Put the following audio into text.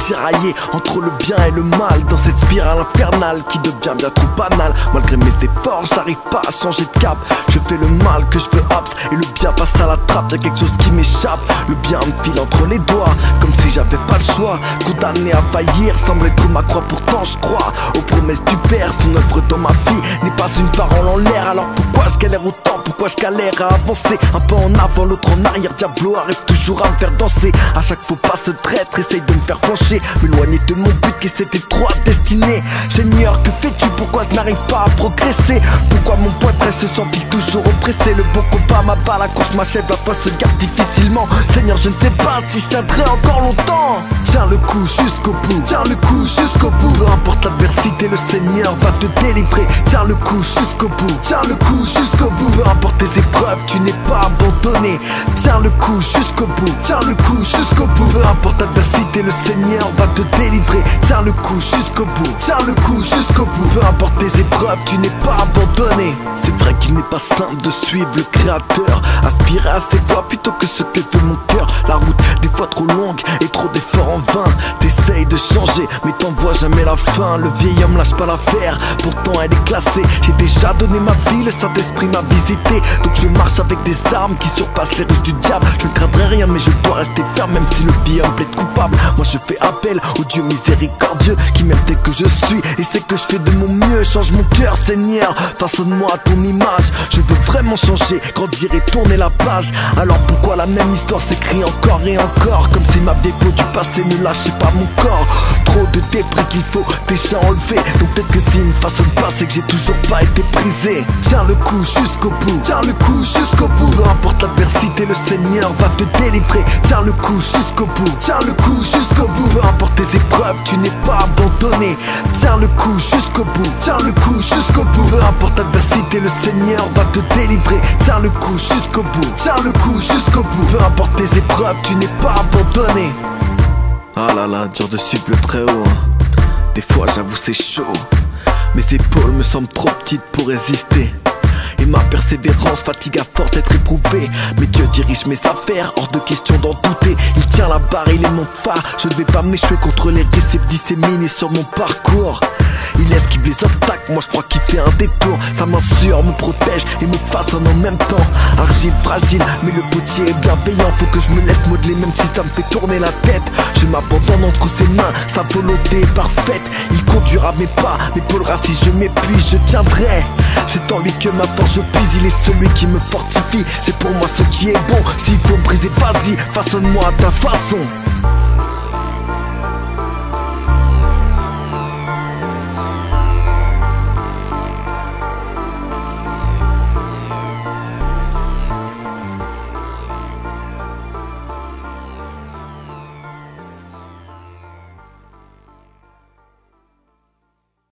tiraillé entre le bien et le mal, dans cette spirale infernale qui devient bien trop banale. Malgré mes efforts, j'arrive pas à changer de cap. Je fais le mal que je veux hops, et le bien passe à la trappe. Y'a quelque chose qui m'échappe, le bien me file entre les doigts, comme si j'avais pas le choix. Condamné à faillir, semble être ma croix, pourtant je crois aux promesses du Père. Son œuvre dans ma vie n'est pas une parole en l'air. Alors pourquoi je galère autant, pourquoi je galère à avancer? Un pas en avant, l'autre en arrière, Diablo arrive toujours à me faire danser. À chaque fois pas ce traître, essaye de me faire flancher, m'éloigner de mon but qui c'était trop destiné. Seigneur, que fais-tu, pourquoi je n'arrive pas à progresser? Pourquoi mon poitrail se sent-il toujours oppressé? Le bon combat m'abat, la course m'achève, la foi se garde difficilement. Seigneur, je ne sais pas si je tiendrai encore longtemps. Tiens le coup jusqu'au bout, tiens le coup jusqu'au bout. Peu importe l'adversité, le Seigneur va te délivrer. Tiens le coup jusqu'au bout, tiens le coup jusqu'au bout. Peu importe tes épreuves, tu n'es pas abandonné. Tiens le coup jusqu'au bout, tiens le coup jusqu'au bout. Peu importe l'adversité, le Seigneur va te délivrer. Tiens le coup jusqu'au bout, tiens le coup jusqu'au bout. Peu importe tes épreuves, tu n'es pas abandonné. C'est vrai qu'il n'est pas simple de suivre le Créateur, aspirer à ses voies plutôt que ce que fait mon cœur. La route des fois trop longue et trop d'efforts en vain. T'essayes de changer mais t'en vois jamais la fin. Le vieil homme lâche pas l'affaire, pourtant elle est classée. J'ai déjà donné ma vie, le Saint-Esprit m'a visité. Donc je marche avec des armes qui surpassent les ruses du diable. Je ne craindrai rien mais je dois rester ferme, même si le vieil homme plaide coupable. Moi je fais appel au Dieu miséricordieux qui m'aime tel que je suis et sait que je fais de mon mieux. Change mon cœur Seigneur, façonne-moi à ton image. Je veux vraiment changer, grandir et tourner la page. Alors pourquoi la même histoire s'écrit encore et encore, comme si ma vieille peau du passé ne lâchait pas mon corps. Trop de débris qu'il faut déjà enlever. Donc peut-être que s'il ne façonne pas, c'est que j'ai toujours pas été brisé. Tiens le coup jusqu'au bout, tiens le coup jusqu'au bout. Peu importe l'adversité, le Seigneur va te délivrer. Tiens le coup jusqu'au bout, tiens le coup jusqu'au bout. Peu importe tes épreuves, tu n'es pas abandonné. Tiens le coup jusqu'au bout, tiens le coup jusqu'au bout. Peu importe l'adversité, le Seigneur va te délivrer. Tiens le coup jusqu'au bout, tiens le coup jusqu'au bout. Peu importe tes épreuves, tu n'es pas abandonné. Ah là là, dur de suivre le très haut, hein. Des fois j'avoue c'est chaud. Mes épaules me semblent trop petites pour résister. Et ma persévérance fatigue à force d'être éprouvée. Mais Dieu dirige mes affaires, hors de question d'en douter. Il tient la barre, il est mon phare. Je ne vais pas m'échouer contre les récifs disséminés sur mon parcours. Il esquive les obstacles, moi je crois qu'il fait un détour. Sa main sûre me protège et me façonne en même temps. Argile, fragile, mais le potier est bienveillant. Faut que je me laisse modeler même si ça me fait tourner la tête. Je m'abandonne entre ses mains, sa volonté est parfaite. Il conduira mes pas, m'épaulera si je m'épuise, je tiendrai. C'est en lui que ma force je puise, il est celui qui me fortifie. C'est pour moi ce qui est bon, s'il faut me briser, vas-y, façonne-moi à ta façon.